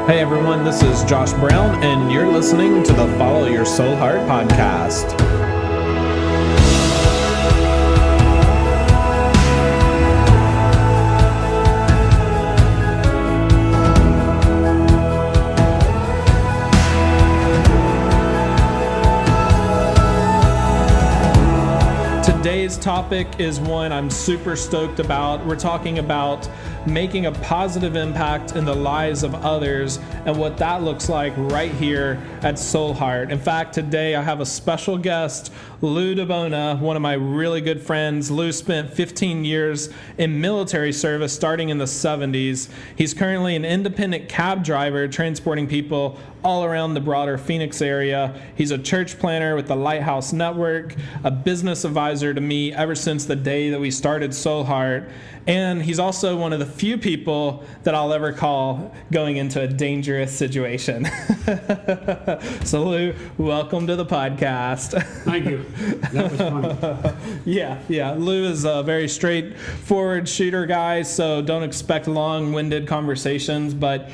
Hey everyone, this is Josh Brown, and you're listening to the Follow Your Soulheart podcast. Today's topic is one I'm super stoked about. We're talking about making a positive impact in the lives of others and what that looks like right here at Soulheart. In fact, today I have a special guest, Lou DiBona, one of my really good friends. Lou spent 15 years in military service starting in the 70s. He's currently an independent cab driver transporting people all around the broader Phoenix area. He's a church planner with the Lighthouse Network, a business advisor to me ever since the day that we started Soulheart. And he's also one of the few people that I'll ever call going into a dangerous situation. So Lou, welcome to the podcast. Thank you. That was fun. Yeah. Lou is a very straightforward shooter guy, so don't expect long-winded conversations, but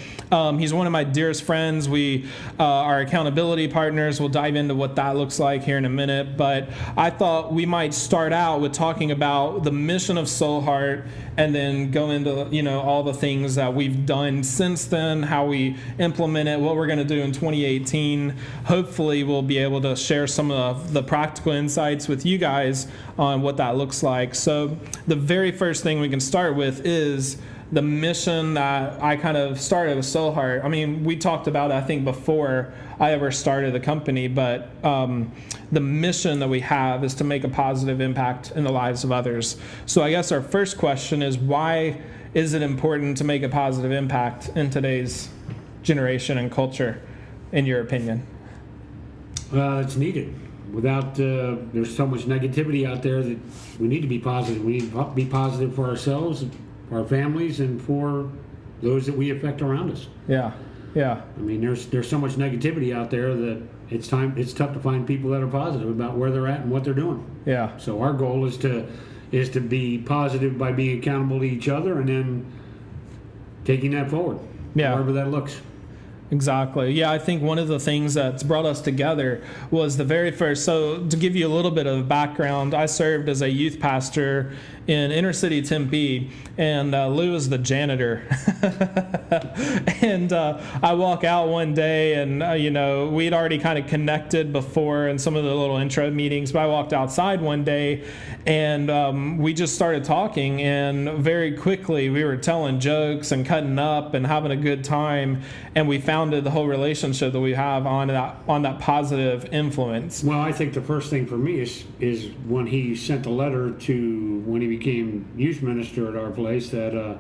he's one of my dearest friends. We are accountability partners. We'll dive into what that looks like here in a minute, but I thought we might start out with talking about the mission of Soulheart and then go into, all the things that we've done since then, how we implement it, what we're going to do in 2018. Hopefully we'll be able to share some of the practical insights with you guys on what that looks like. So the very first thing we can start with is the mission that I kind of started with Soulheart. I mean, we talked about it, I think, before I ever started the company, but the mission that we have is to make a positive impact in the lives of others. So I guess our first question is, why is it important to make a positive impact in today's generation and culture, in your opinion? It's needed. Without, there's so much negativity out there that we need to be positive. We need to be positive for ourselves, for our families, and for those that we affect around us. Yeah. I mean, there's so much negativity out there that it's tough to find people that are positive about where they're at and what they're doing. Yeah. So our goal is to be positive by being accountable to each other and then taking that forward. Yeah. However that looks. Exactly. Yeah, I think one of the things that's brought us together was the very first. So to give you a little bit of background, I served as a youth pastor in inner city Tempe, and Lou is the janitor. And I walk out one day, and we'd already kind of connected before in some of the little intro meetings, but I walked outside one day, and we just started talking, and very quickly we were telling jokes and cutting up and having a good time, and we founded the whole relationship that we have on that positive influence. Well, I think the first thing for me is when he sent a letter to when he became youth minister at our place that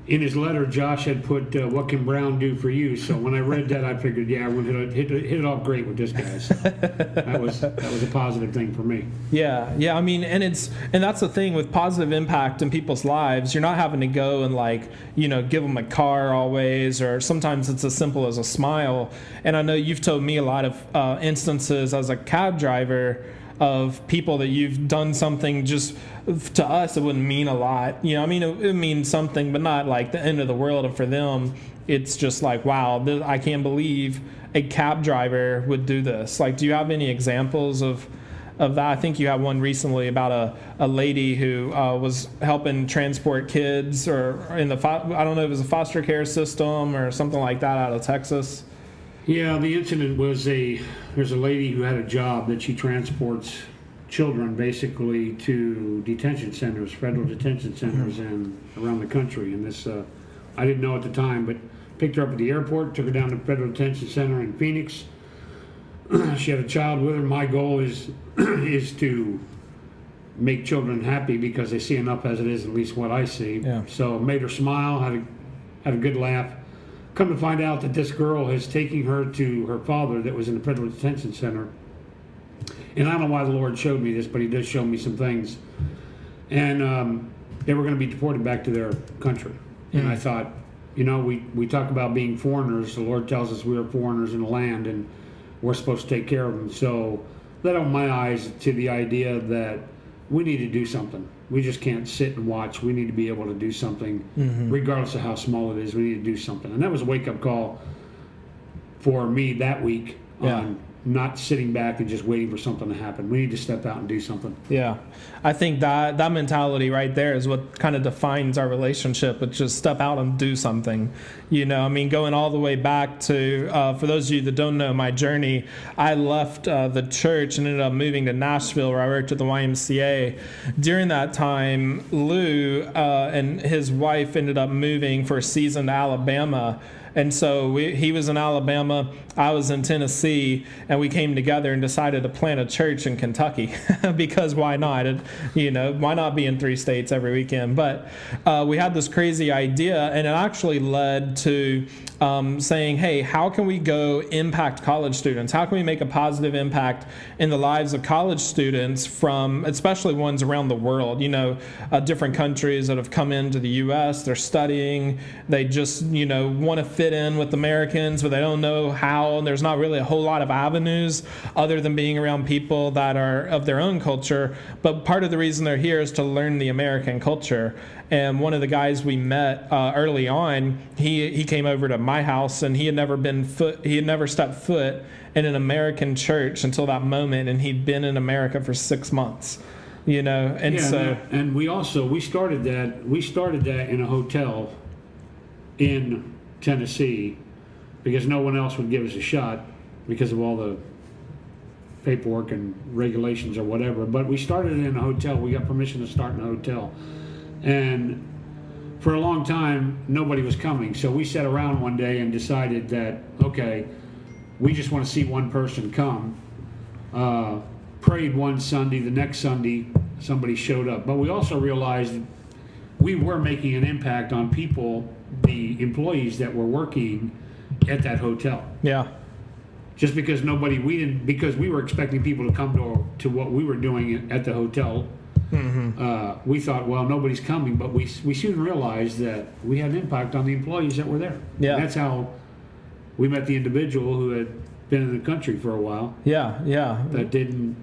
in his letter Josh had put what can Brown do for you. So when I read that, I figured, yeah, I'm going to hit it off great with this guy. So that was a positive thing for me. Yeah. I mean, and that's the thing with positive impact in people's lives. You're not having to go and give them a car always, or sometimes it's as simple as a smile. And I know you've told me a lot of instances as a cab driver of people that you've done something just to us it wouldn't mean a lot. It means something, but not like the end of the world. And for them, it's just like, wow, I can't believe a cab driver would do this. Like, do you have any examples of that? I think you had one recently about a lady who was helping transport kids, or I don't know if it was a foster care system or something like that out of Texas. Yeah, the incident was there's a lady who had a job that she transports children basically to detention centers, federal detention centers, and around the country. And this, I didn't know at the time, but picked her up at the airport, took her down to the federal detention center in Phoenix. She had a child with her. My goal is to make children happy because they see enough as it is, at least what I see. Yeah. So made her smile, had a good laugh. Come to find out that this girl is taking her to her father that was in the federal detention center. And I don't know why the Lord showed me this, but he does show me some things. And they were going to be deported back to their country. And I thought, we talk about being foreigners. The Lord tells us we are foreigners in the land, and we're supposed to take care of them. So that opened my eyes to the idea that we need to do something. We just can't sit and watch. We need to be able to do something, regardless of how small it is. We need to do something. And that was a wake-up call for me that week on not sitting back and just waiting for something to happen. We need to step out and do something. Yeah. I think that mentality right there is what kind of defines our relationship, but just step out and do something. You know, I mean, going all the way back to, for those of you that don't know my journey, I left the church and ended up moving to Nashville where I worked at the YMCA. During that time, Lou and his wife ended up moving for a season to Alabama. And so he was in Alabama, I was in Tennessee, and we came together and decided to plant a church in Kentucky because why not? Why not be in 3 states every weekend? But we had this crazy idea, and it actually led to saying, hey, how can we go impact college students? How can we make a positive impact in the lives of college students from, especially ones around the world, different countries that have come into the U.S., they're studying, they just, want to fit in with Americans, but they don't know how, and there's not really a whole lot of avenues other than being around people that are of their own culture. But part of the reason they're here is to learn the American culture. And one of the guys we met early on, he came over to my house, and he had never stepped foot in an American church until that moment, and he'd been in America for 6 months. We started that in a hotel in Tennessee because no one else would give us a shot because of all the paperwork and regulations or whatever. But we started it in a hotel. We got permission to start in a hotel. And for a long time, nobody was coming. So we sat around one day and decided that, okay, we just want to see one person come. Prayed one Sunday. The next Sunday, somebody showed up. But we also realized we were making an impact on people, the employees that were working at that hotel. Yeah. Just because because we were expecting people to come to what we were doing at the hotel. Mm-hmm. We thought, well, nobody's coming, but we soon realized that we had an impact on the employees that were there. Yeah. And that's how we met the individual who had been in the country for a while. Yeah, yeah. That didn't.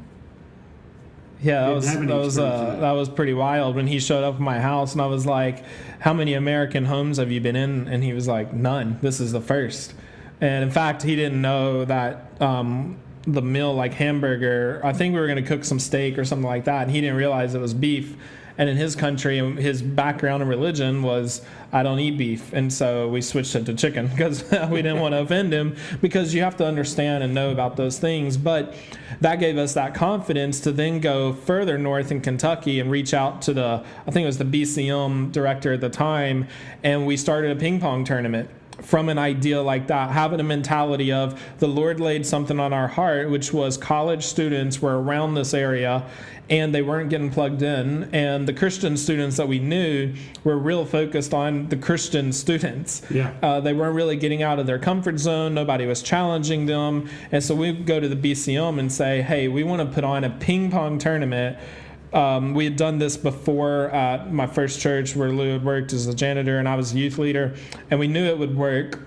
Yeah, that was pretty wild when he showed up at my house, and I was like, how many American homes have you been in? And he was like, none. This is the first. And in fact, he didn't know that the meal, like hamburger, I think we were going to cook some steak or something like that, and he didn't realize it was beef. And in his country, his background and religion was, I don't eat beef. And so we switched it to chicken because we didn't want to offend him, because you have to understand and know about those things. But that gave us that confidence to then go further north in Kentucky and reach out to I think it was the BCM director at the time, and we started a ping pong tournament. From an idea like that, having a mentality of the Lord laid something on our heart, which was college students were around this area and they weren't getting plugged in. And the Christian students that we knew were real focused on the Christian students. Yeah. They weren't really getting out of their comfort zone. Nobody was challenging them. And so we go to the BCM and say, hey, we want to put on a ping pong tournament. We had done this before at my first church where Lou had worked as a janitor and I was a youth leader, and we knew it would work.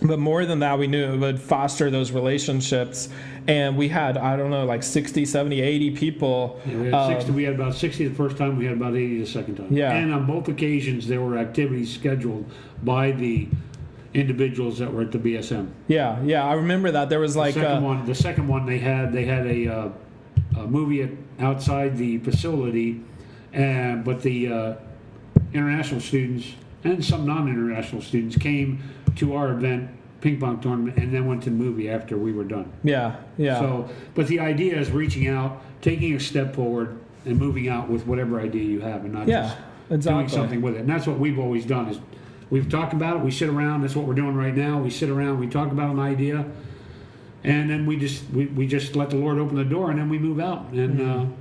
But more than that, we knew it would foster those relationships. And we had, I don't know, like 60, 70, 80 people. Yeah, we had about 60 the first time. We had about 80 the second time. Yeah. And on both occasions, there were activities scheduled by the individuals that were at the BSM. Yeah, I remember that. There was like... The second one, they had a movie outside the facility, but the international students and some non-international students came to our event, ping pong tournament, and then went to the movie after we were done. Yeah. So, but the idea is reaching out, taking a step forward, and moving out with whatever idea you have, and not just doing something with it. And that's what we've always done. Is we've talked about it, we sit around. That's what we're doing right now. We sit around, we talk about an idea. And then we just let the Lord open the door, and then we move out and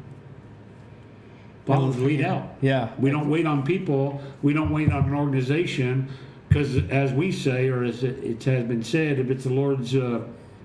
follow the lead out. Yeah. We don't wait on people. We don't wait on an organization, because as we say, or as it has been said, if it's the Lord's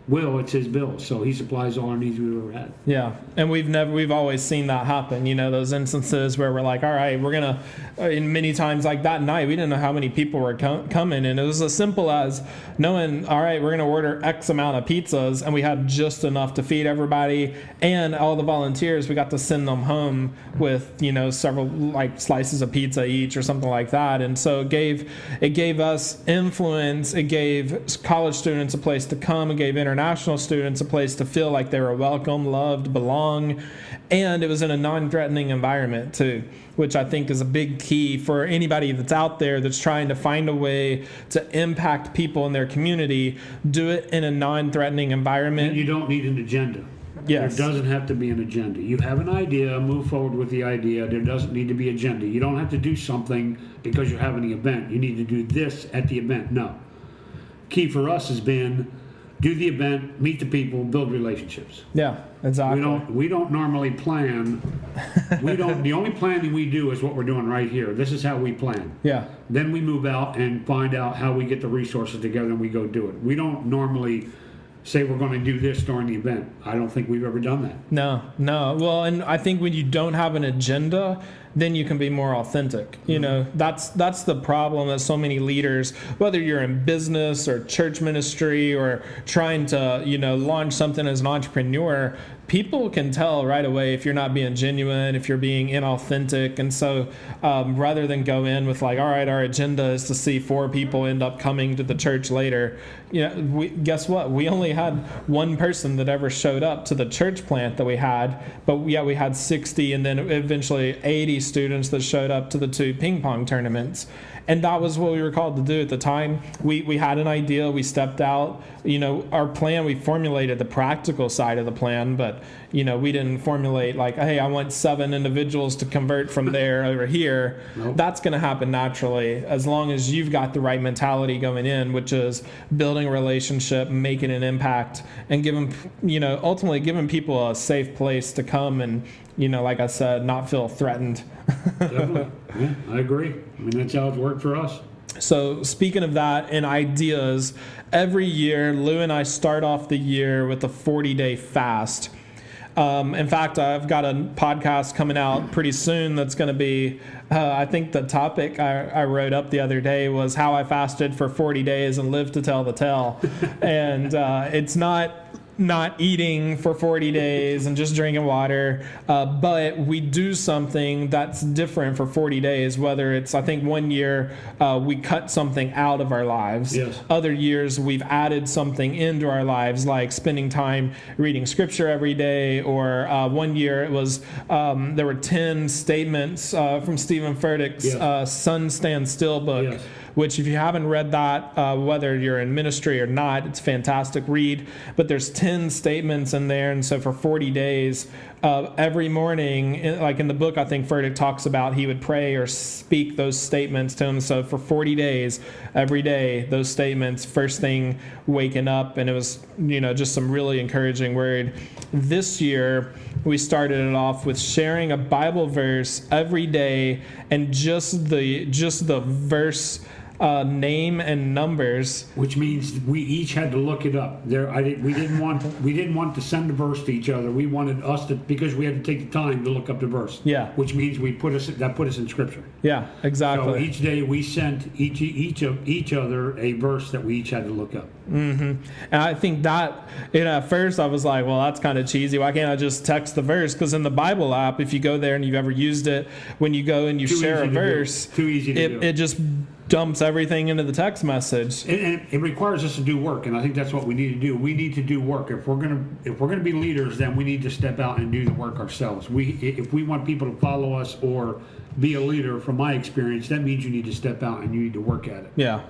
Will, it's his bill, so he supplies all our needs we've ever had. Yeah, and we've always seen that happen. Those instances where we're like, all right, we're gonna. And many times, like that night, we didn't know how many people were coming, and it was as simple as knowing, all right, we're gonna order X amount of pizzas, and we had just enough to feed everybody, and all the volunteers, we got to send them home with several like slices of pizza each or something like that, and so it gave us influence. It gave college students a place to come. It gave international students a place to feel like they were welcome, loved, belong, and it was in a non-threatening environment too, which I think is a big key for anybody that's out there that's trying to find a way to impact people in their community. Do it in a non-threatening environment. And you don't need an agenda. Yes. There doesn't have to be an agenda. You have an idea, move forward with the idea. There doesn't need to be agenda. You don't have to do something because you're having an event. You need to do this at the event. No. Key for us has been do the event, meet the people, build relationships. Yeah, exactly. We don't normally plan. The only planning we do is what we're doing right here. This is how we plan. Yeah. Then we move out and find out how we get the resources together and we go do it. We don't normally say we're going to do this during the event. I don't think we've ever done that. No. Well, and I think when you don't have an agenda, then you can be more authentic. That's the problem that so many leaders, whether you're in business or church ministry or trying to, launch something as an entrepreneur, people can tell right away if you're not being genuine, if you're being inauthentic. And so rather than go in with like, all right, our agenda is to see 4 people end up coming to the church later, guess what? We only had one person that ever showed up to the church plant that we had, but yet we had 60 and then eventually 80 students that showed up to the 2 ping pong tournaments. And that was what we were called to do at the time. We had an idea. We stepped out. Our plan, we formulated the practical side of the plan, but, we didn't formulate like, hey, I want 7 individuals to convert from there over here. Nope. That's going to happen naturally as long as you've got the right mentality going in, which is building a relationship, making an impact, and ultimately giving people a safe place to come and, like I said, not feel threatened. Definitely. Yeah, I agree. That's how it's worked for us. So speaking of that and ideas, every year Lou and I start off the year with a 40-day fast. In fact, I've got a podcast coming out pretty soon that's going to be, I think the topic I wrote up the other day was how I fasted for 40 days and lived to tell the tale. And it's not eating for 40 days and just drinking water, but we do something that's different for 40 days, whether it's, I think one year we cut something out of our lives. Yes. Other years we've added something into our lives, like spending time reading scripture every day, or one year it was, there were 10 statements from Stephen Furtick's Yes. Sun Stand Still book. Yes. Which if you haven't read that, whether you're in ministry or not, it's a fantastic read. But there's 10 statements in there. And so for 40 days, every morning, like in the book, I think Furtick talks about he would pray or speak those statements to him. So for 40 days, every day, those statements, first thing waking up. And it was, just some really encouraging word. This year, we started it off with sharing a Bible verse every day, and just the verse name and numbers. Which means we each had to look it up. We didn't want to send the verse to each other. We wanted us to, because we had to take the time to look up the verse. Yeah. Which means put us in Scripture. Yeah, exactly. So each day we sent each other a verse that we each had to look up. Mm-hmm. And I think that, at first I was like, well, that's kind of cheesy. Why can't I just text the verse? Because in the Bible app, if you go there and you've ever used it, when you go and you share a verse, too easy to do. It just dumps everything into the text message. And it requires us to do work, and I think that's what we need to do. We need to do work. If we're gonna be leaders, then we need to step out and do the work ourselves. If we want people to follow us or be a leader, from my experience, that means you need to step out and you need to work at it. Yeah.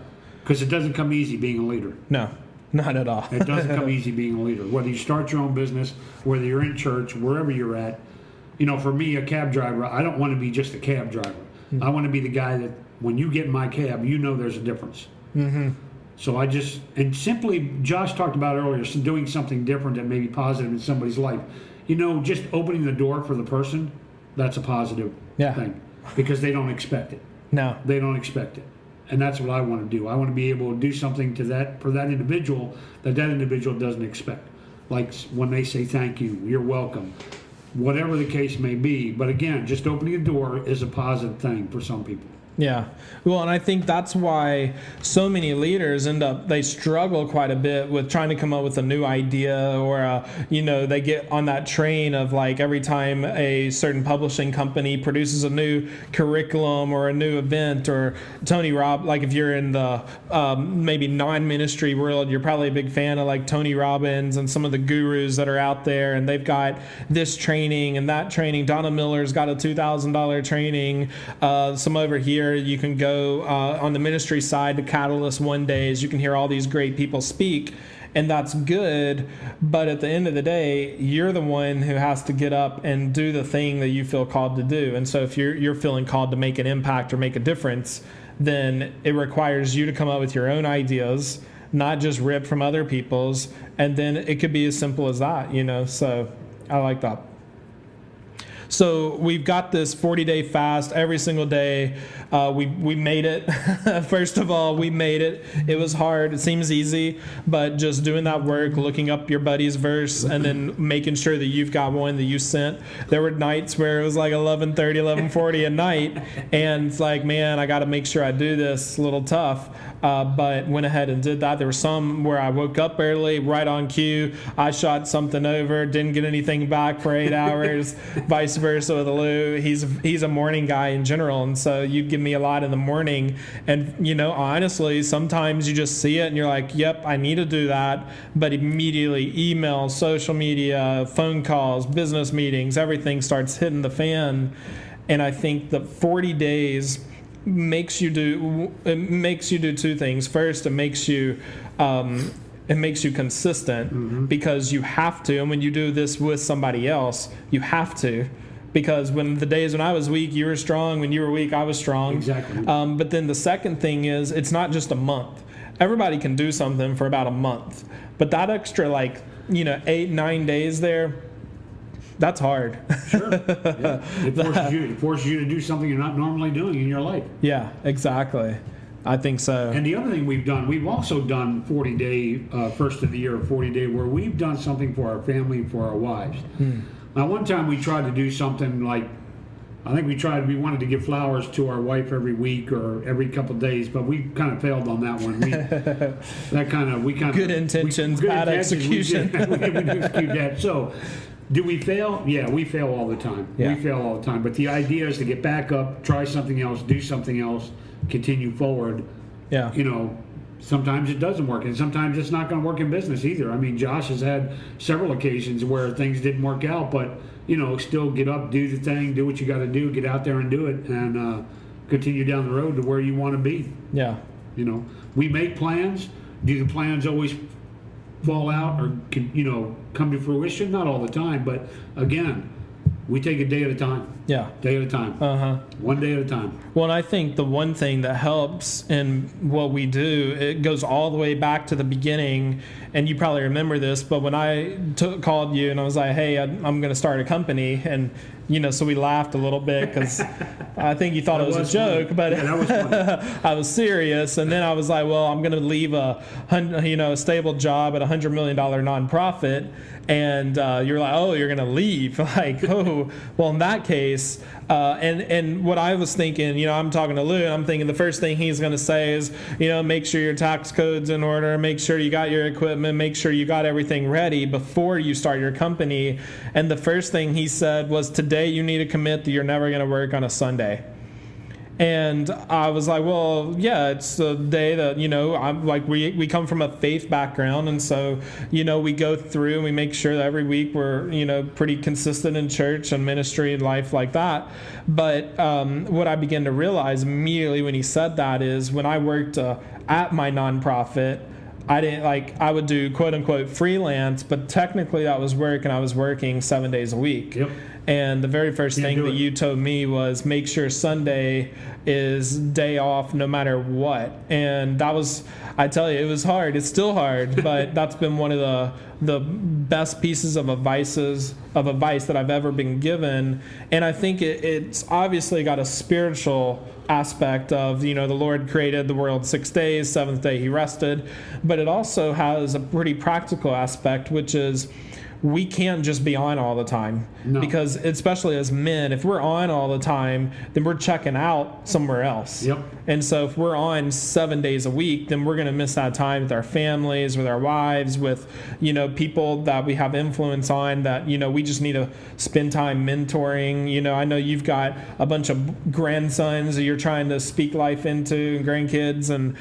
Because it doesn't come easy being a leader. No, not at all. It doesn't come easy being a leader. Whether you start your own business, whether you're in church, wherever you're at. For me, a cab driver, I don't want to be just a cab driver. Mm-hmm. I want to be the guy that when you get in my cab, there's a difference. Mm-hmm. So simply, Josh talked about earlier, doing something different that may be positive in somebody's life. Just opening the door for the person, that's a positive thing. Because they don't expect it. No. They don't expect it. And that's what I want to do. I want to be able to do something to that for that individual that individual doesn't expect. Like when they say thank you, you're welcome, whatever the case may be. But again, just opening a door is a positive thing for some people. Yeah. Well, and I think that's why so many leaders they struggle quite a bit with trying to come up with a new idea, or, they get on that train of like every time a certain publishing company produces a new curriculum or a new event, or like if you're in the maybe non-ministry world, you're probably a big fan of like Tony Robbins and some of the gurus that are out there, and they've got this training and that training. Donna Miller's got a $2,000 training. Some over here, you can go on the ministry side to Catalyst One Days. You can hear all these great people speak, and that's good. But at the end of the day, you're the one who has to get up and do the thing that you feel called to do. And so if you're feeling called to make an impact or make a difference, then it requires you to come up with your own ideas, not just rip from other people's. And then it could be as simple as that, So I like that. So we've got this 40-day fast every single day. We made it. First of all, we made it. It was hard. It seems easy, but just doing that work, looking up your buddy's verse, and then making sure that you've got one that you sent. There were nights where it was like 11:30, 11:40 at night, and it's like, man, I got to make sure I do this. It's a little tough. But went ahead and did that. There were some where I woke up early, right on cue. I shot something over, didn't get anything back for 8 hours. Vice versa with Lou. He's a morning guy in general, and so you give me a lot in the morning. And honestly, sometimes you just see it and you're like, "Yep, I need to do that." But immediately, email, social media, phone calls, business meetings, everything starts hitting the fan. And I think the 40 days makes you do two things. First, it makes you consistent, because you have to. And when you do this with somebody else, you have to, because when the days when I was weak, you were strong. When you were weak, I was strong. Exactly. But then the second thing is, it's not just a month. Everybody can do something for about a month, but that extra 8-9 days there, that's hard. Sure. Yeah. It forces you to do something you're not normally doing in your life. Yeah, exactly. I think so. And the other thing we've also done 40-day, first of the year, 40-day, where we've done something for our family and for our wives. Now, one time we tried to do something like, we wanted to give flowers to our wife every week or every couple of days, but we kind of failed on that one. Good intentions, bad execution. We execute that. So, do we fail? Yeah, we fail all the time. Yeah. We fail all the time. But the idea is to get back up, try something else, do something else, continue forward. Yeah. Sometimes it doesn't work, and sometimes it's not going to work in business either. I mean, Josh has had several occasions where things didn't work out, but, still get up, do the thing, do what you got to do, get out there and do it, and continue down the road to where you want to be. Yeah. We make plans. Do the plans always fall out or come to fruition? Not all the time, but again, we take a day at a time. Yeah. Day at a time. One day at a time. Well, and I think the one thing that helps in what we do, it goes all the way back to the beginning, and you probably remember this, but when I called you and I was like, hey, I'm going to start a company, and so we laughed a little bit because I think you thought it was a joke, funny. but Yeah, that was funny. I was serious. And then I was like, well, I'm going to leave a stable job at $100 million nonprofit. And you're like, oh, you're going to leave. Like, oh, well, in that case, and what I was thinking, I'm talking to Lou, and I'm thinking the first thing he's going to say is, make sure your tax code's in order, make sure you got your equipment, make sure you got everything ready before you start your company. And the first thing he said was, today you need to commit that you're never going to work on a Sunday. And I was like, well, yeah, it's the day that, I'm like, we come from a faith background. And so, we go through and we make sure that every week we're, pretty consistent in church and ministry and life like that. But what I began to realize immediately when he said that is when I worked at my nonprofit, I would do quote unquote freelance, but technically that was work, and I was working 7 days a week. Yep. And the very first Can't thing do that it. you told me was make sure Sunday is day off no matter what. And that was, I tell you, it was hard. It's still hard, but that's been one of the best pieces of advice that I've ever been given. And I think it's obviously got a spiritual aspect of, the Lord created the world 6 days, seventh day he rested, but it also has a pretty practical aspect, which is we can't just be on all the time. No. Because especially as men, if we're on all the time, then we're checking out somewhere else. Yep. And so if we're on 7 days a week, then we're going to miss that time with our families, with our wives, with, people that we have influence on that, we just need to spend time mentoring. I know you've got a bunch of grandsons that you're trying to speak life into, and grandkids. And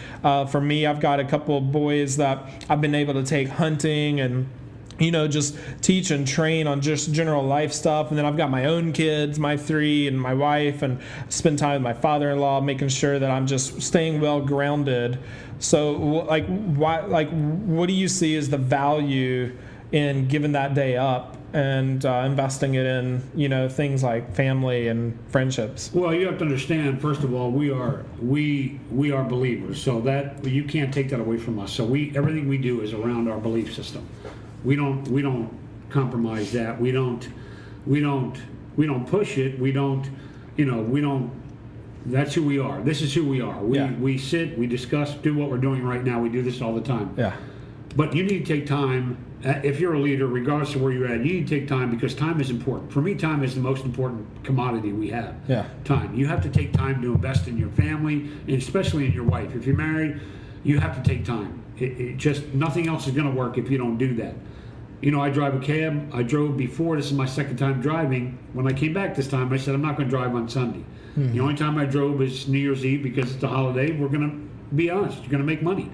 for me, I've got a couple of boys that I've been able to take hunting and just teach and train on just general life stuff. And then I've got my own kids, my 3 and my wife, and spend time with my father-in-law, making sure that I'm just staying well grounded. So what do you see as the value in giving that day up and investing it in, things like family and friendships? Well, you have to understand, first of all, we are believers, so that you can't take that away from us. So everything we do is around our belief system. We don't compromise that. We don't push it. We don't. That's who we are. This is who we are. We sit, we discuss, do what we're doing right now. We do this all the time. Yeah. But you need to take time. If you're a leader, regardless of where you're at, you need to take time, because time is important. For me, time is the most important commodity we have. Yeah. Time. You have to take time to invest in your family, and especially in your wife. If you're married, you have to take time. It just, nothing else is going to work if you don't do that. I drive a cab. I drove before. This is my second time driving. When I came back this time, I said, I'm not going to drive on Sunday. Mm-hmm. The only time I drove is New Year's Eve, because it's a holiday. We're going to be honest. You're going to make money.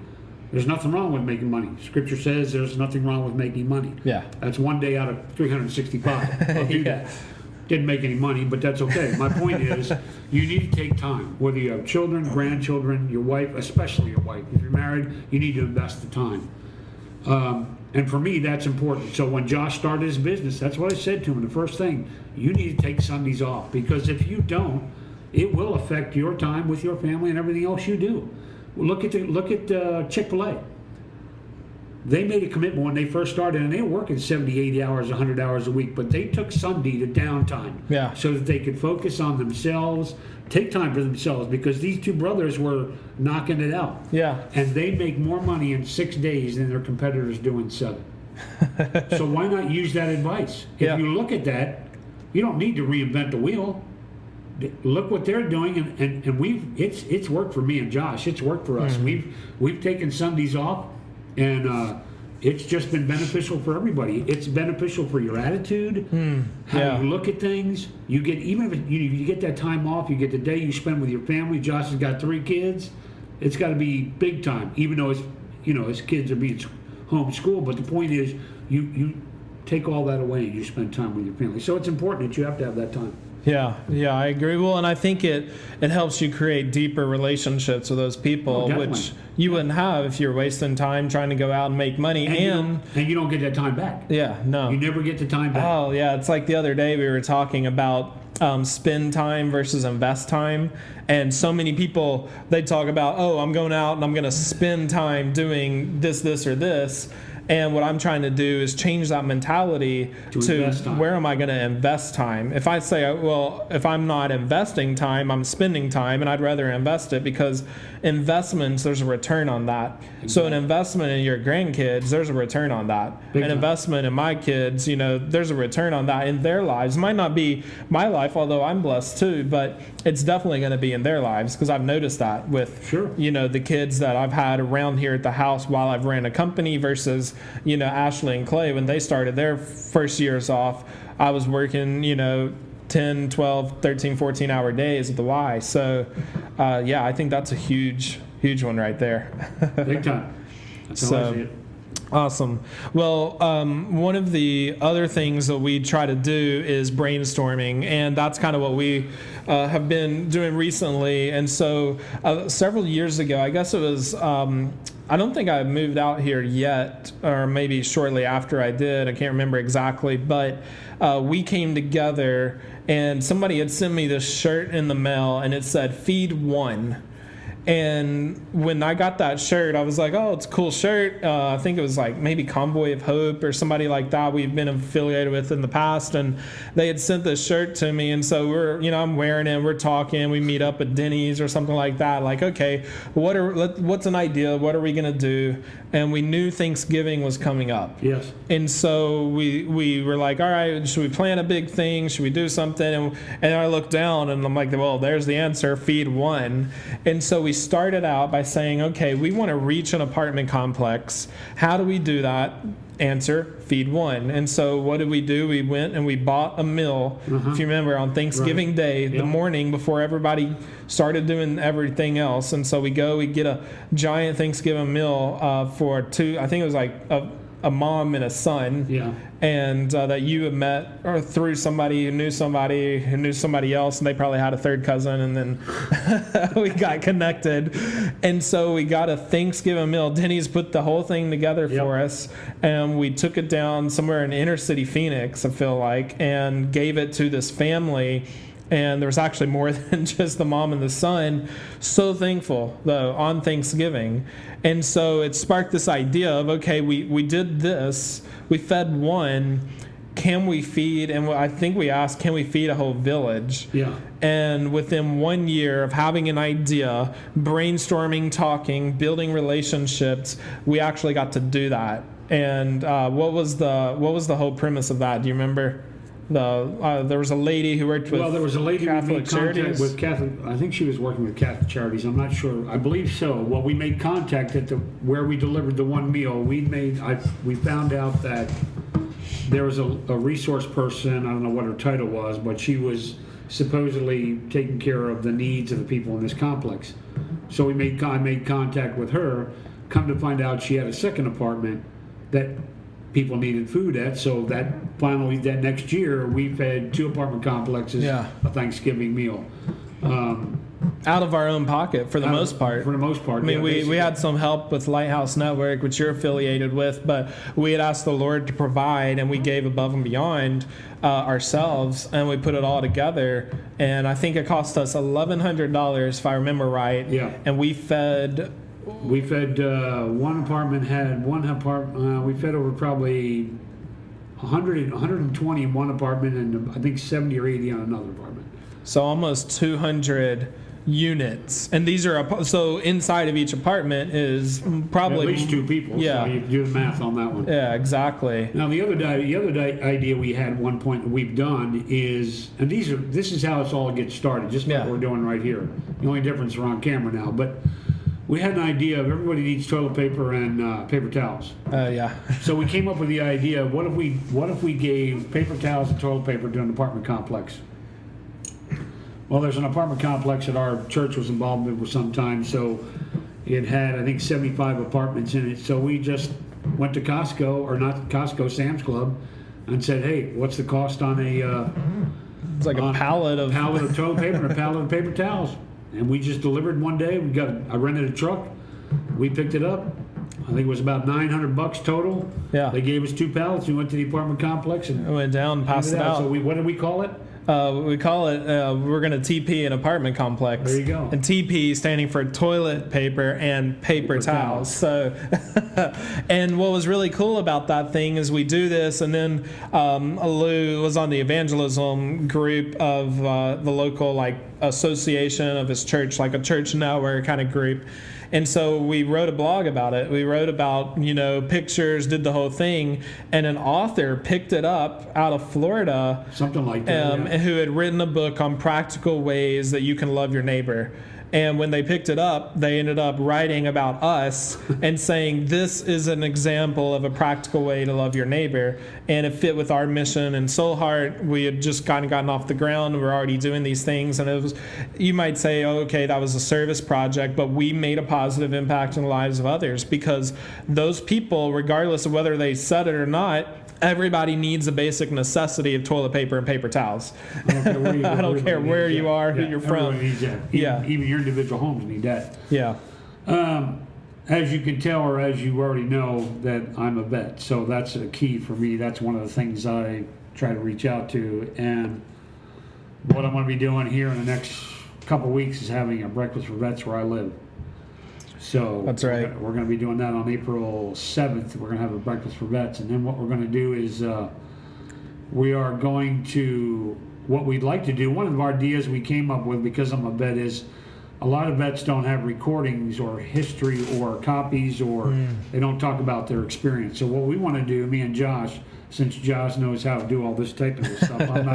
There's nothing wrong with making money. Scripture says there's nothing wrong with making money. Yeah. That's one day out of 365. I'll do that. Didn't make any money, but that's okay. My point is, you need to take time. Whether you have children, grandchildren, your wife, especially your wife. If you're married, you need to invest the time. And for me, that's important. So when Josh started his business, that's what I said to him. The first thing, you need to take Sundays off, because if you don't, it will affect your time with your family and everything else you do. Look at Chick-fil-A. They made a commitment when they first started, and they were working 70, 80 hours, 100 hours a week, but they took Sunday to downtime. Yeah. So that they could focus on themselves, take time for themselves, because these two brothers were knocking it out. Yeah. And they make more money in 6 days than their competitors do in 7. So why not use that advice? If you look at that, you don't need to reinvent the wheel. Look what they're doing, and it's worked for me and Josh. It's worked for us. Mm-hmm. We've taken Sundays off, and it's just been beneficial for everybody. It's beneficial for your attitude, how you look at things. You get, even if you get that time off, you get the day you spend with your family. Josh has got 3 kids. It's got to be big time, even though his kids are being homeschooled. But the point is, you take all that away and you spend time with your family. So it's important that you have to have that time. Yeah, I agree. Well, and I think it helps you create deeper relationships with those people, which you wouldn't have if you're wasting time trying to go out and make money. And you don't get that time back. Yeah, no. You never get the time back. Oh, yeah. It's like the other day we were talking about spend time versus invest time. And so many people, they talk about, I'm going out and I'm going to spend time doing this, or this. And what I'm trying to do is change that mentality to where am I going to invest time? If I say, if I'm not investing time, I'm spending time, and I'd rather invest it, because investments, there's a return on that. Exactly. So an investment in your grandkids, there's a return on that. An investment in my kids, there's a return on that in their lives. It might not be my life, although I'm blessed too, but it's definitely going to be in their lives, because I've noticed that with, the kids that I've had around here at the house while I've ran a company versus, Ashley and Clay, when they started their first years off, I was working, 10, 12, 13, 14-hour days at the Y. So, I think that's a huge one right there. Big time. That's how I see it. Awesome. Well, one of the other things that we try to do is brainstorming, and that's kind of what we have been doing recently. And so several years ago, I guess it was, I don't think I moved out here yet, or maybe shortly after I did. I can't remember exactly, but we came together, and somebody had sent me this shirt in the mail, and it said, "Feed One." And when I got that shirt, I was like, oh, it's a cool shirt. I think it was like maybe Convoy of Hope or somebody like that we've been affiliated with in the past. And they had sent this shirt to me. And so I'm wearing it. We're talking. We meet up at Denny's or something like that. Like, okay, what's an idea? What are we going to do? And we knew Thanksgiving was coming up. Yes. And so we were like, all right, should we plan a big thing? Should we do something? And I looked down and I'm like, well, there's the answer, Feed One. And so we started out by saying, okay, we want to reach an apartment complex. How do we do that? Answer, Feed One. And so what did we do? We went and we bought a meal, if you remember, on Thanksgiving Day, the morning before everybody started doing everything else. And so we get a giant Thanksgiving meal for two, I think it was like a mom and a son, and that you had met or through somebody who knew somebody else, and they probably had a third cousin, and then we got connected. And so we got a Thanksgiving meal. Denny's put the whole thing together for us, and we took it down somewhere in inner city Phoenix, I feel like, and gave it to this family. And there was actually more than just the mom and the son. So thankful, though, on Thanksgiving. And so it sparked this idea of, okay, we did this. We fed one. Can we feed? And I think we asked, can we feed a whole village? Yeah. And within 1 year of having an idea, brainstorming, talking, building relationships, we actually got to do that. And what was the whole premise of that? Do you remember? There was a lady who worked with there was a lady Catholic we made contact Charities. with Catholic. I think she was working with Catholic Charities. I'm not sure. I believe so. Well, we made contact at where we delivered the one meal. We found out that there was a resource person. I don't know what her title was, but she was supposedly taking care of the needs of the people in this complex. So I made contact with her. Come to find out, she had a second apartment that people needed food at, so that next year we fed 2 apartment complexes a Thanksgiving meal. Out of our own pocket for the most part. For the most part. I mean, we had some help with Lighthouse Network, which you're affiliated with, but we had asked the Lord to provide, and we gave above and beyond ourselves, and we put it all together. And I think it cost us $1,100, if I remember right. Yeah. And we fed one apartment we fed over probably 120 in one apartment, and I think 70 or 80 on another apartment. So almost 200 units. And these are, so inside of each apartment is probably at least 2 people. Yeah. So you do the math on that one. Yeah, exactly. Now the other idea we had at one point that we've done is, and this is how it's all gets started, just like we're doing right here. The only difference we're on camera now, but we had an idea of everybody needs toilet paper and paper towels. So we came up with the idea: what if we gave paper towels and toilet paper to an apartment complex? Well, there's an apartment complex that our church was involved with for some time, so it had, I think, 75 apartments in it. So we just went to Costco, or not Costco, Sam's Club, and said, "Hey, what's the cost on it's like a pallet of toilet paper and a pallet of paper towels?" And we just delivered one day. I rented a truck. We picked it up. I think it was about $900 total. Yeah. They gave us 2 pallets. We went to the apartment complex and went down and passed it out. So what did we call it? We call it, we're going to TP an apartment complex. There you go. And TP standing for toilet paper and paper towels. So, and what was really cool about that thing is we do this, and then Lou was on the evangelism group of the local association of his church, like a church network kind of group. And so we wrote a blog about it. We wrote about, pictures, did the whole thing. And an author picked it up out of Florida. Something like that. Who had written a book on practical ways that you can love your neighbor. And when they picked it up, they ended up writing about us and saying, this is an example of a practical way to love your neighbor. And it fit with our mission. And Soulheart, we had just kind of gotten off the ground. We're already doing these things. And it was, you might say, oh, okay, that was a service project, but we made a positive impact in the lives of others, because those people, regardless of whether they said it or not, everybody needs a basic necessity of toilet paper and paper towels. I don't care where you are, who you're from. Needs that. Even your individual homes need that. Yeah. As you can tell, or as you already know, that I'm a vet, so that's a key for me. That's one of the things I try to reach out to. And what I'm going to be doing here in the next couple of weeks is having a breakfast for vets where I live. So that's right. We're going to be doing that on April 7th. We're going to have a breakfast for vets. And then what we're going to do is we are going to, what we'd like to do, one of our ideas we came up with, because I'm a vet, is a lot of vets don't have recordings or history or copies, or they don't talk about their experience. So what we want to do, me and Josh, since Josh knows how to do all this technical stuff, I'm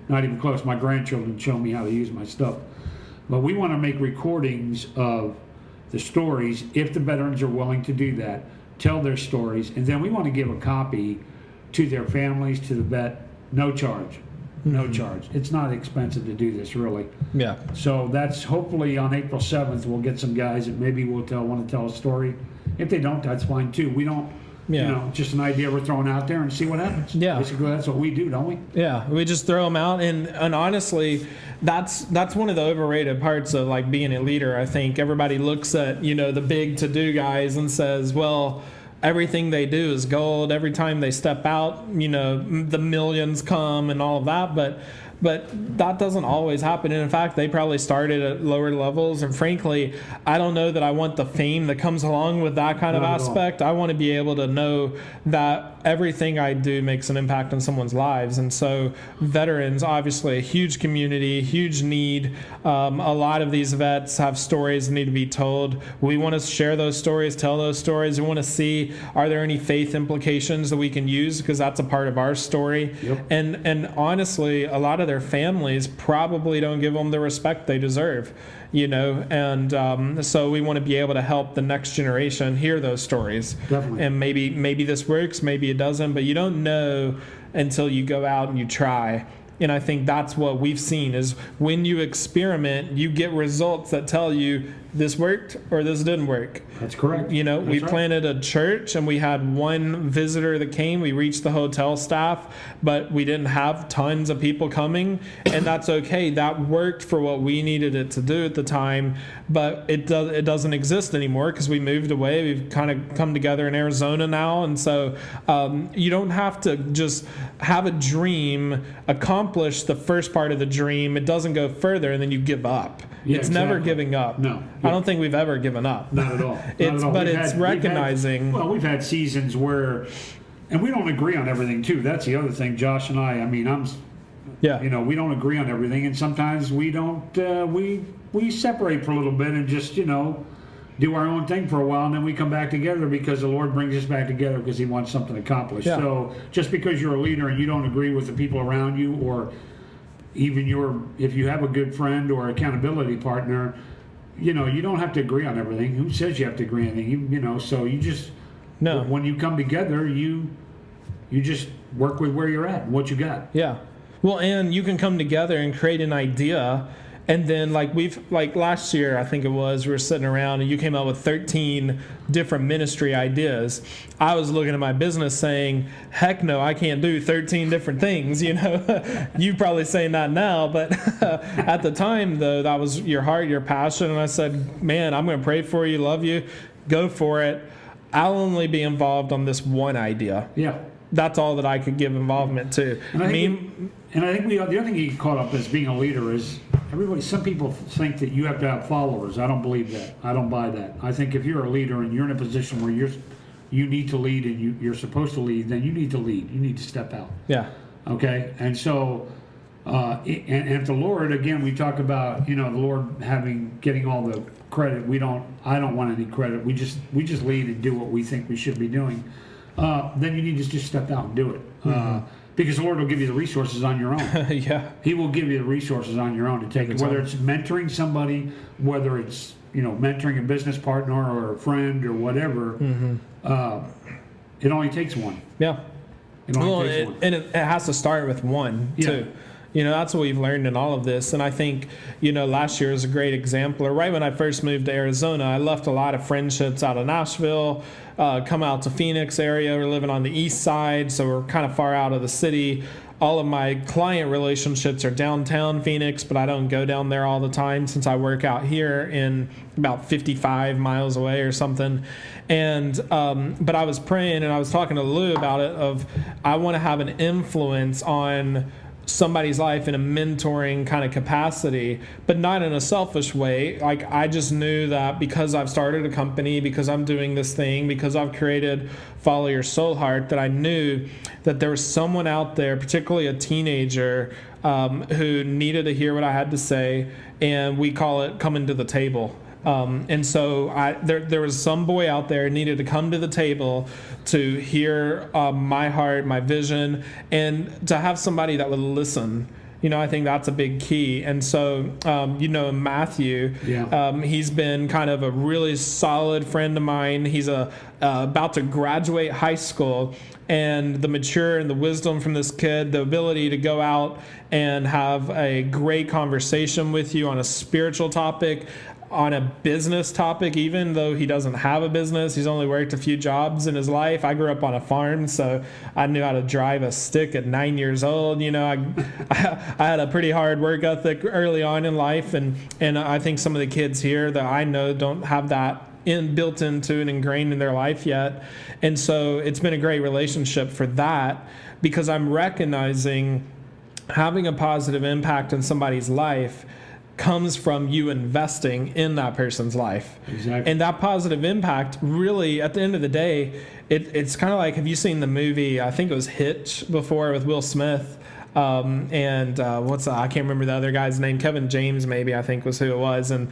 not even close. My grandchildren show me how to use my stuff. But we want to make recordings of the stories, if the veterans are willing to do that, tell their stories, and then we want to give a copy to their families, to the vet, no charge. No charge. It's not expensive to do this, really. Yeah. So that's hopefully on April 7th, we'll get some guys that maybe want to tell a story. If they don't, that's fine too. We don't, just an idea we're throwing out there and see what happens. Yeah. Basically, that's what we do, don't we? Yeah, we just throw them out, and honestly, that's one of the overrated parts of like being a leader. I think everybody looks at the big to-do guys and says, well, everything they do is gold. Every time they step out, the millions come and all of that, but that doesn't always happen. And in fact, they probably started at lower levels. And frankly, I don't know that I want the fame that comes along with that kind of aspect. I want to be able to know that everything I do makes an impact on someone's lives. And so veterans, obviously a huge community, huge need. A lot of these vets have stories that need to be told. We want to share those stories, tell those stories. We want to see, are there any faith implications that we can use, because that's a part of our story. Yep. And honestly, a lot of their families probably don't give them the respect they deserve, and so we want to be able to help the next generation hear those stories. Definitely. And maybe this works, maybe it doesn't, but you don't know until you go out and you try. And I think that's what we've seen, is when you experiment, you get results that tell you this worked or this didn't work. That's correct. We planted a church and we had one visitor that came. We reached the hotel staff, but we didn't have tons of people coming, and that's okay. That worked for what we needed it to do at the time, but it doesn't exist anymore because we moved away. We've kind of come together in Arizona now, and so you don't have to just have a dream, accomplish the first part of the dream. It doesn't go further, and then you give up. Yeah, it's exactly. never giving up. No. I don't think we've ever given up. Not at all. But it's recognizing. We've had seasons where, and we don't agree on everything too. That's the other thing. Josh and I mean, we don't agree on everything, and sometimes we don't. We separate for a little bit and just do our own thing for a while, and then we come back together because the Lord brings us back together because He wants something accomplished. Yeah. So just because you're a leader and you don't agree with the people around you, or even if you have a good friend or accountability partner, you don't have to agree on everything. Who says you have to agree on anything? So you just, when you come together, you just work with where you're at and what you got. Yeah. Well, and you can come together and create an idea. And then like last year, I think it was, we were sitting around and you came out with 13 different ministry ideas. I was looking at my business saying, heck no, I can't do 13 different things, You're probably saying that now, but at the time, though, that was your heart, your passion. And I said, man, I'm going to pray for you, love you, go for it. I'll only be involved on this one idea. Yeah. That's all that I could give involvement to. And I think the other thing you get caught up as being a leader is some people think that you have to have followers. I don't believe that. I don't buy that. I think if you're a leader and you're in a position where you need to lead and you're supposed to lead, then you need to lead. You need to step out. Yeah. Okay. And so, and if the Lord, again, we talk about, the Lord getting all the credit. I don't want any credit. We just lead and do what we think we should be doing. Then you need to just step out and do it. Because the Lord will give you the resources on your own. Yeah. He will give you the resources on your own to take it, whether it's mentoring somebody, whether it's mentoring a business partner or a friend or whatever. It only takes one. Yeah. It only takes one. And it has to start with one too. That's what we've learned in all of this. And I think, last year is a great example. Right when I first moved to Arizona, I left a lot of friendships out of Nashville, come out to Phoenix area. We're living on the east side, so we're kind of far out of the city. All of my client relationships are downtown Phoenix, but I don't go down there all the time since I work out here in about 55 miles away or something. And but I was praying and I was talking to Lou about it I want to have an influence on somebody's life in a mentoring kind of capacity, but not in a selfish way. Like, I just knew that because I've started a company, because I'm doing this thing, because I've created Follow Your Soulheart, that I knew that there was someone out there, particularly a teenager, who needed to hear what I had to say, and we call it coming to the table. And so there was some boy out there who needed to come to the table to hear my heart, my vision, and to have somebody that would listen. I think that's a big key. And so, Matthew, he's been kind of a really solid friend of mine. He's about to graduate high school, and the mature and the wisdom from this kid, the ability to go out and have a great conversation with you on a spiritual topic, on a business topic, even though he doesn't have a business. He's only worked a few jobs in his life. I grew up on a farm, so I knew how to drive a stick at 9 years old. I had a pretty hard work ethic early on in life, and I think some of the kids here that I know don't have that built into and ingrained in their life yet. And so it's been a great relationship for that, because I'm recognizing having a positive impact in somebody's life comes from you investing in that person's life. Exactly. And that positive impact, really, at the end of the day, it's kind of like, have you seen the movie, I think it was Hitch before, with Will Smith? I can't remember the other guy's name. Kevin James, maybe, I think was who it was. And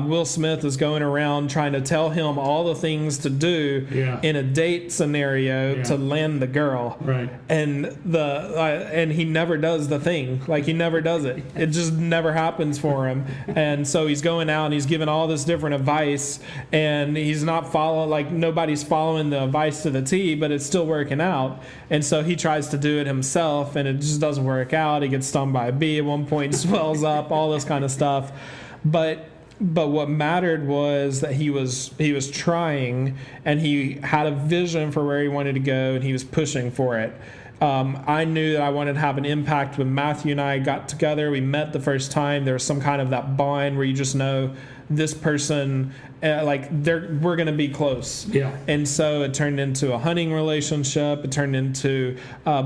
Will Smith is going around trying to tell him all the things to do in a date scenario to land the girl. Right. And and he never does the thing. Like, he never does it. It just never happens for him. And so he's going out and he's giving all this different advice, and he's not following, like, nobody's following the advice to the T, but it's still working out. And so he tries to do it himself, and it just doesn't work out. He gets stung by a bee at one point, swells up, all this kind of stuff. But what mattered was that he was trying, and he had a vision for where he wanted to go, and he was pushing for it. I knew that I wanted to have an impact. When Matthew and I got together, we met the first time, there was some kind of that bond where you just know this person, we're going to be close. Yeah. And so it turned into a hunting relationship. It turned into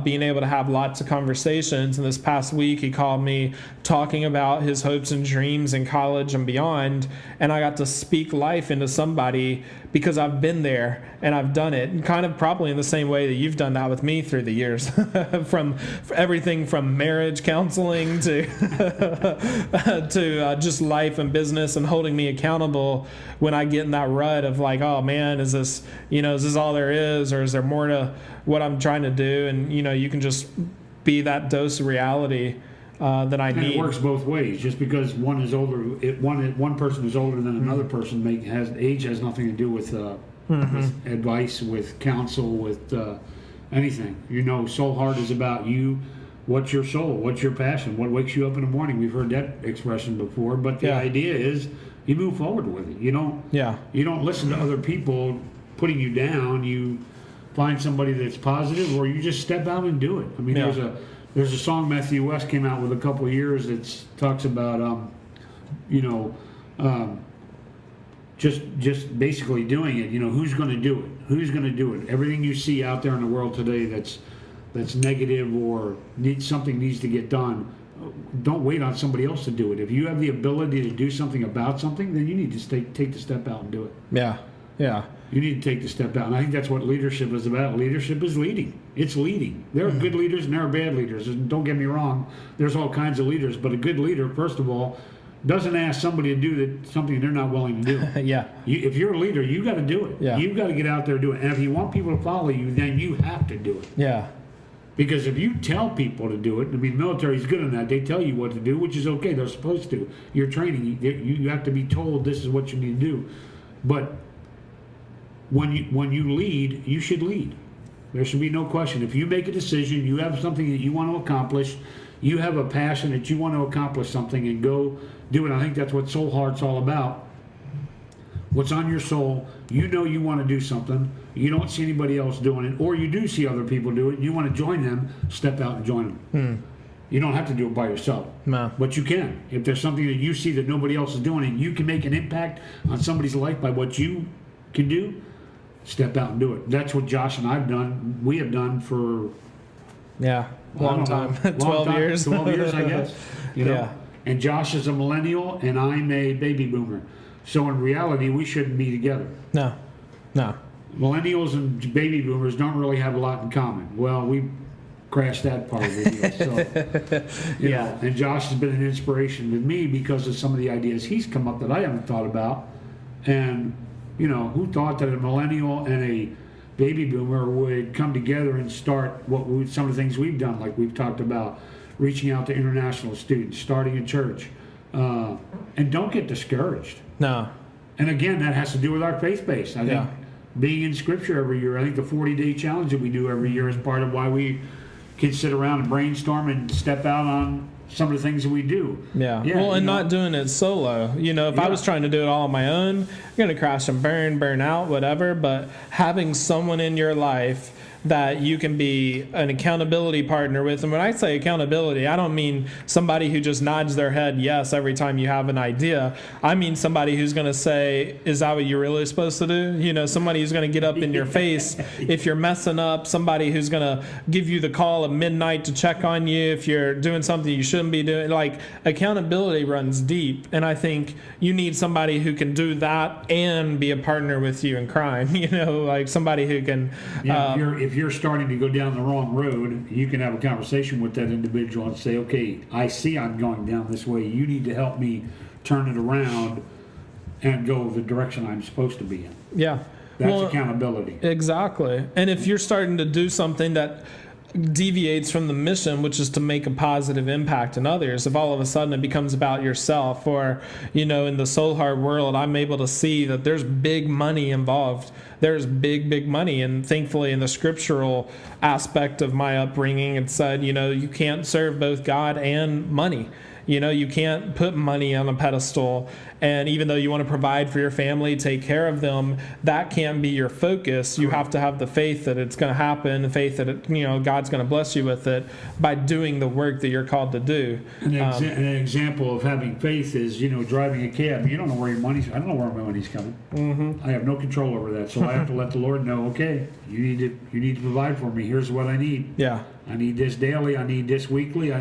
being able to have lots of conversations. And this past week, he called me talking about his hopes and dreams in college and beyond. And I got to speak life into somebody because I've been there and I've done it. And kind of probably in the same way that you've done that with me through the years, from everything from marriage counseling to just life and business, and holding me accountable when I get in that rut of like, oh man, is this all there is, or is there more to what I'm trying to do? And you can just be that dose of reality that I need. It works both ways. Just because one is older, one person is older than another person, age has nothing to do with advice, with counsel, with anything. Soulheart is about you. What's your soul? What's your passion? What wakes you up in the morning? We've heard that expression before, but the idea is you move forward with it. You don't listen to other people putting you down. You find somebody that's positive, or you just step out and do it. I mean, there's a song Matthew West came out with a couple of years that talks about just basically doing it. Who's going to do it? Who's going to do it? Everything you see out there in the world today that's negative or something needs to get done, don't wait on somebody else to do it. If you have the ability to do something about something, then you need to take the step out and do it. Yeah. You need to take the step out. And I think that's what leadership is about. Leadership is leading. It's leading. There are good leaders and there are bad leaders. And don't get me wrong, there's all kinds of leaders. But a good leader, first of all, doesn't ask somebody to do something they're not willing to do. If you're a leader, you got to do it. You've got to get out there and do it. And if you want people to follow you, then you have to do it. Because if you tell people to do it, I mean, the military's good on that. They tell you what to do, which is okay. They're supposed to. You're training. You have to be told this is what you need to do. But when you lead, you should lead. There should be no question. If you make a decision, you have something that you want to accomplish, you have a passion that you want to accomplish something, and go do it. I think that's what Soulheart's all about. What's on your soul, you know you want to do something, you don't see anybody else doing it, or you do see other people do it, and you want to join them, step out and join them. You don't have to do it by yourself, No. but you can. If there's something that you see that nobody else is doing, and you can make an impact on somebody's life by what you can do, step out and do it. That's what Josh and we have done for long time. 12 time. years. 12 years, I guess. You know? Yeah. And Josh is a millennial, and I'm a baby boomer. So in reality, we shouldn't be together. No. Millennials and baby boomers don't really have a lot in common. Well, we crashed that part of the deal. So, you know, and Josh has been an inspiration with me because of some of the ideas he's come up that I haven't thought about. And, you know, who thought that a millennial and a baby boomer would come together and start some of the things we've done, like we've talked about, reaching out to international students, starting a church. And don't get discouraged. No. And again, that has to do with our faith base. I think being in Scripture every year, I think the 40-day challenge that we do every year is part of why we can sit around and brainstorm and step out on some of the things that we do. Yeah. Well, and not doing it solo. You know, if I was trying to do it all on my own, you're going to crash and burn out, whatever. But having someone in your life that you can be an accountability partner with. And when I say accountability, I don't mean somebody who just nods their head yes every time you have an idea. I mean somebody who's going to say, is that what you're really supposed to do? You know, somebody who's going to get up in your face if you're messing up, somebody who's going to give you the call at midnight to check on you if you're doing something you shouldn't be doing. Like, accountability runs deep. And I think you need somebody who can do that and be a partner with you in crime, you know, like somebody who can... if you're starting to go down the wrong road, you can have a conversation with that individual and say, okay, I see I'm going down this way. You need to help me turn it around and go the direction I'm supposed to be in. Yeah. That's accountability. Exactly. And if you're starting to do something that deviates from the mission, which is to make a positive impact in others, if all of a sudden it becomes about yourself, or, you know, in the Soulheart world, I'm able to see that there's big money involved. There's big money. And thankfully, in the scriptural aspect of my upbringing, it said, you know, you can't serve both God and money. You know, you can't put money on a pedestal, and even though you want to provide for your family, take care of them, that can't be your focus. You have to have the faith that it's going to happen, the faith that God's going to bless you with it by doing the work that you're called to do. An example of having faith is, you know, driving a cab. You don't know where your money's. I don't know where my money's coming. Mm-hmm. I have no control over that, so I have to let the Lord know. Okay, you need to provide for me. Here's what I need. Yeah, I need this daily. I need this weekly.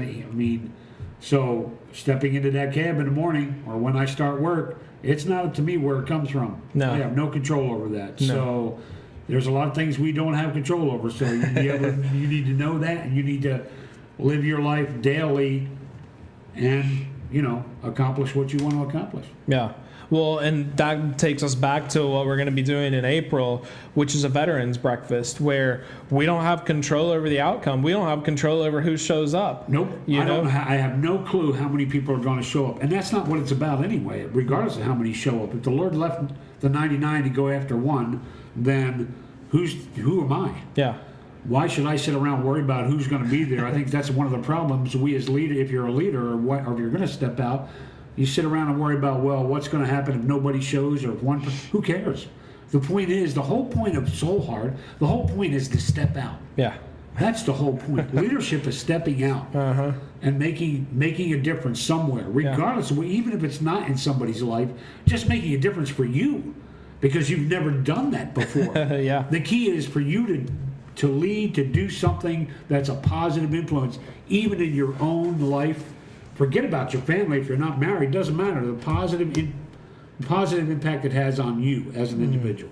So stepping into that cab in the morning or when I start work, it's not up to me where it comes from. No. I have no control over that. No. So there's a lot of things we don't have control over. So you need to know that, and you need to live your life daily and, you know, accomplish what you want to accomplish. Yeah. Well, and that takes us back to what we're going to be doing in April, which is a veterans breakfast, where we don't have control over the outcome. We don't have control over who shows up. Nope. I have no clue how many people are going to show up. And that's not what it's about anyway, regardless of how many show up. If the Lord left the 99 to go after one, then who am I? Yeah. Why should I sit around and worry about who's going to be there? I think that's one of the problems we as leaders, if you're a leader or if you're going to step out, you sit around and worry about, well, what's going to happen if nobody shows or if one person, who cares? The point is, the whole point of Soulheart, the whole point is to step out. Yeah. That's the whole point. Leadership is stepping out and making a difference somewhere, regardless of, even if it's not in somebody's life, just making a difference for you because you've never done that before. Yeah. The key is for you to lead, to do something that's a positive influence, even in your own life. Forget about your family if you're not married. Doesn't matter. The positive impact it has on you as an individual.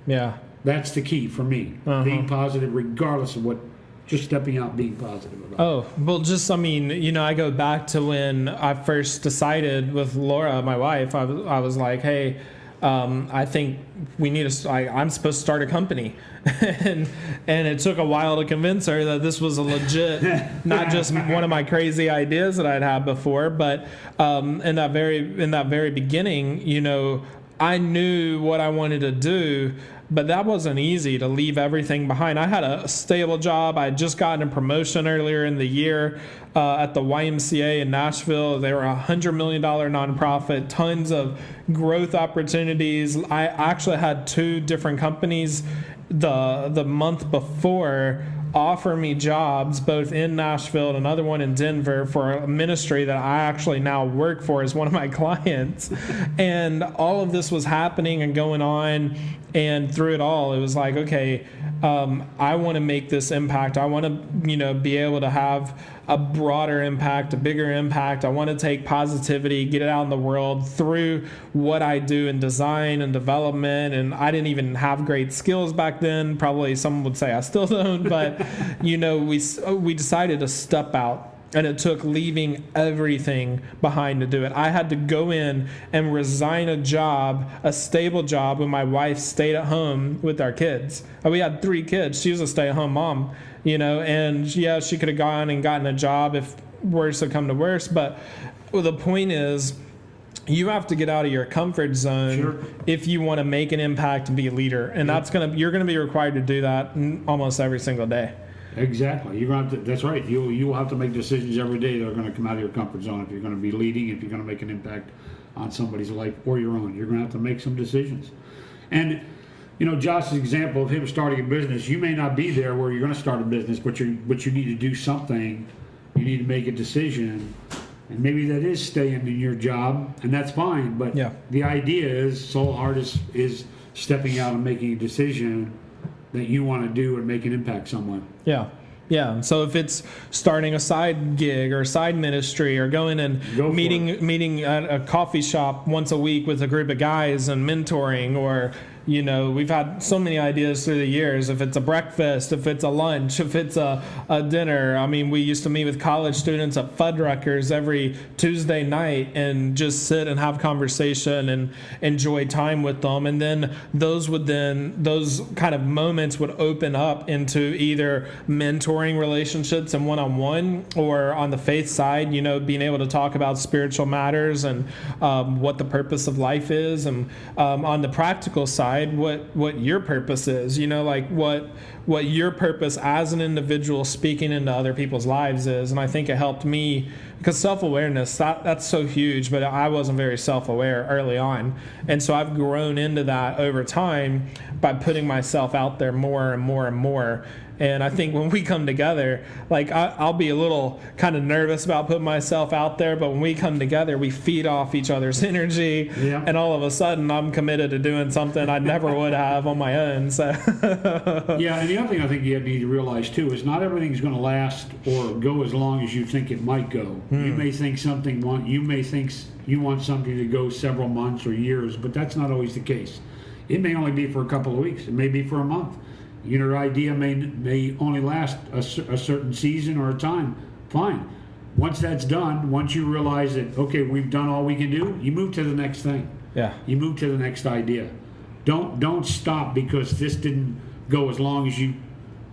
Yeah. That's the key for me. Being positive regardless of what, just stepping out, being positive about it. Oh, well, I go back to when I first decided with Laura, my wife, I was like, hey, I think we need I'm supposed to start a company. and it took a while to convince her that this was a legit, not just one of my crazy ideas that I'd had before, but in that very beginning, you know, I knew what I wanted to do, but that wasn't easy to leave everything behind. I had a stable job. I had just gotten a promotion earlier in the year at the YMCA in Nashville. They were a $100 million nonprofit, tons of growth opportunities. I actually had 2 different companies the month before offer me jobs, both in Nashville and another one in Denver, for a ministry that I actually now work for as one of my clients. And all of this was happening and going on, and through it all, it was like, okay, I want to make this impact. I want to, you know, be able to have a broader impact, a bigger impact. I want to take positivity, get it out in the world through what I do in design and development. And I didn't even have great skills back then. Probably some would say I still don't, but you know, we decided to step out. And it took leaving everything behind to do it. I had to go in and resign a job, a stable job, when my wife stayed at home with our kids. We had 3 kids. She was a stay-at-home mom, you know, and yeah, she could have gone and gotten a job if worse had come to worse. But the point is, you have to get out of your comfort zone if you want to make an impact and be a leader. And you're gonna be required to do that almost every single day. Exactly. You're going to. That's right. You will have to make decisions every day that are going to come out of your comfort zone. If you're going to be leading, if you're going to make an impact on somebody's life or your own, you're going to have to make some decisions. And you know, Josh's example of him starting a business, you may not be there where you're going to start a business, but you need to do something. You need to make a decision, and maybe that is staying in your job, and that's fine. But the idea is, Soulheart is stepping out and making a decision that you want to do and make an impact somewhere. Yeah. So if it's starting a side gig or side ministry, or going and meeting at a coffee shop once a week with a group of guys and mentoring, or you know, we've had so many ideas through the years. If it's a breakfast, if it's a lunch, if it's a dinner. I mean, we used to meet with college students at Fuddruckers every Tuesday night and just sit and have conversation and enjoy time with them. And then those kind of moments would open up into either mentoring relationships and one-on-one, or on the faith side, you know, being able to talk about spiritual matters and what the purpose of life is, and on the practical side, what your purpose is, you know, like what your purpose as an individual speaking into other people's lives is. And I think it helped me, because self-awareness, that's so huge, but I wasn't very self-aware early on. And so I've grown into that over time by putting myself out there more and more and more. And I think when we come together, like I'll be a little kind of nervous about putting myself out there, but when we come together, we feed off each other's energy, and all of a sudden I'm committed to doing something I never would have on my own. So yeah, and the other thing I think you need to realize too is not everything's going to last or go as long as you think it might go. You may think you want something to go several months or years, but that's not always the case. It may only be for a couple of weeks. It may be for a month. Your idea may only last a certain season or a time. Fine. Once that's done, once you realize that, okay, we've done all we can do, you move to the next thing. Yeah. You move to the next idea. Don't stop because this didn't go as long as you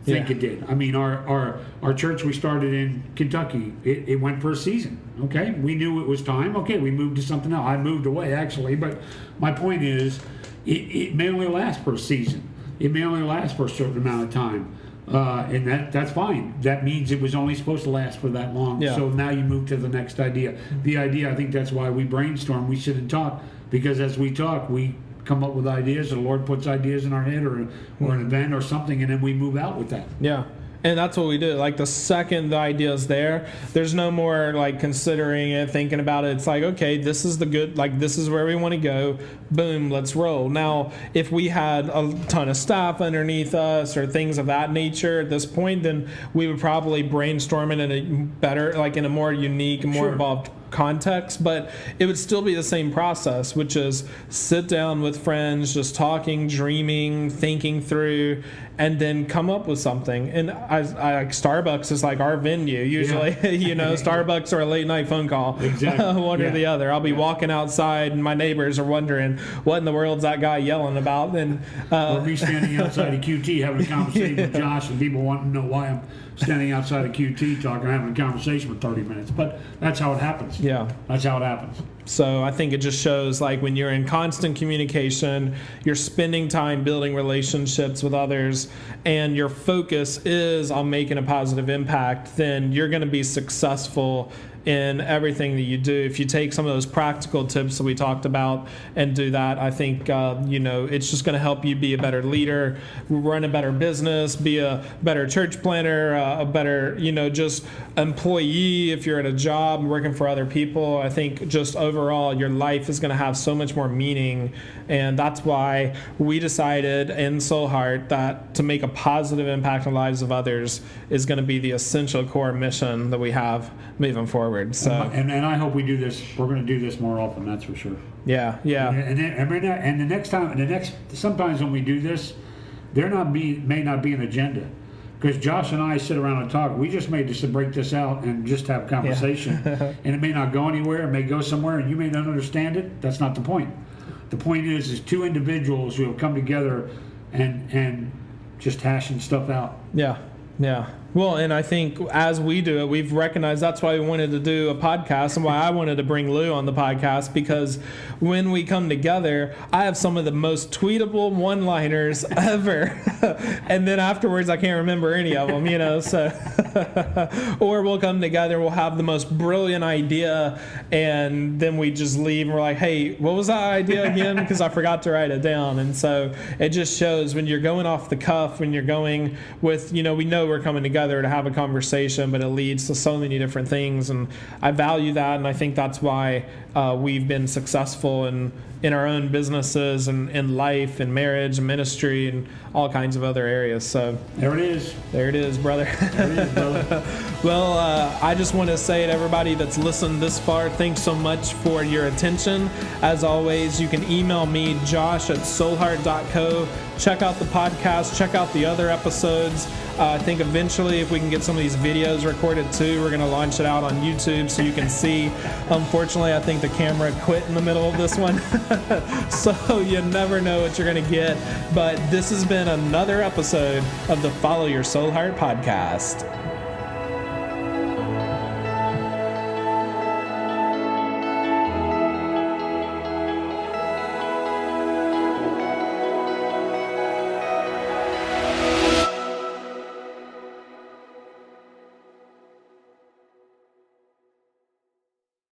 think it did. I mean, our church we started in Kentucky, it went for a season. Okay, we knew it was time. Okay, we moved to something else. I moved away actually, but my point is, it may only last for a season. It may only last for a certain amount of time, and that's fine. That means it was only supposed to last for that long. Yeah. So now you move to the next idea. The idea, I think that's why we brainstorm. We sit and talk, because as we talk, we come up with ideas. The Lord puts ideas in our head, or an event or something, and then we move out with that. Yeah. And that's what we do. Like the second the idea's there's no more like considering it, thinking about it. It's like, okay, this is this is where we want to go. Boom, let's roll. Now, if we had a ton of staff underneath us or things of that nature at this point, then we would probably brainstorm it in a better, like in a more unique, more involved context, but it would still be the same process, which is sit down with friends, just talking, dreaming, thinking through, and then come up with something. And I like Starbucks is like our venue usually. Starbucks or a late night phone call, exactly. one or the other. I'll be walking outside and my neighbors are wondering what in the world's that guy yelling about. And or me standing outside of QT having a conversation with Josh, and people wanting to know why I'm standing outside of QT having a conversation for 30 minutes. But that's how it happens. Yeah. That's how it happens. So I think it just shows like when you're in constant communication, you're spending time building relationships with others, and your focus is on making a positive impact, then you're going to be successful in everything that you do. If you take some of those practical tips that we talked about and do that, I think it's just going to help you be a better leader, run a better business, be a better church planner, a better just employee if you're at a job working for other people. I think just overall your life is going to have so much more meaning, and that's why we decided in Soulheart that to make a positive impact on the lives of others is going to be the essential core mission that we have moving forward. So and I hope we do this. We're going to do this more often. That's for sure. Yeah. And the next time, sometimes when we do this, may not be an agenda, because Josh and I sit around and talk. We just made this to break this out and just have conversation, and it may not go anywhere. It may go somewhere, and you may not understand it. That's not the point. The point is two individuals who have come together and just hashing stuff out. Yeah. Well, and I think as we do it, we've recognized that's why we wanted to do a podcast and why I wanted to bring Lou on the podcast, because when we come together, I have some of the most tweetable one-liners ever. And then afterwards, I can't remember any of them, so. Or we'll come together, we'll have the most brilliant idea, and then we just leave and we're like, hey, what was that idea again? Because I forgot to write it down. And so it just shows when you're going off the cuff, when you're going with, we know we're coming together to have a conversation, but it leads to so many different things, and I value that, and I think that's why we've been successful in our own businesses and in life and marriage and ministry and all kinds of other areas. So there it is, brother. There it is, brother. Well, I just want to say to everybody that's listened this far, thanks so much for your attention. As always, you can email me, josh@soulheart.co. Check out the podcast, check out the other episodes. I think eventually, if we can get some of these videos recorded too, we're going to launch it out on YouTube so you can see. Unfortunately, I think the camera quit in the middle of this one. So you never know what you're going to get. But this has been another episode of the Follow Your Soul Heart podcast.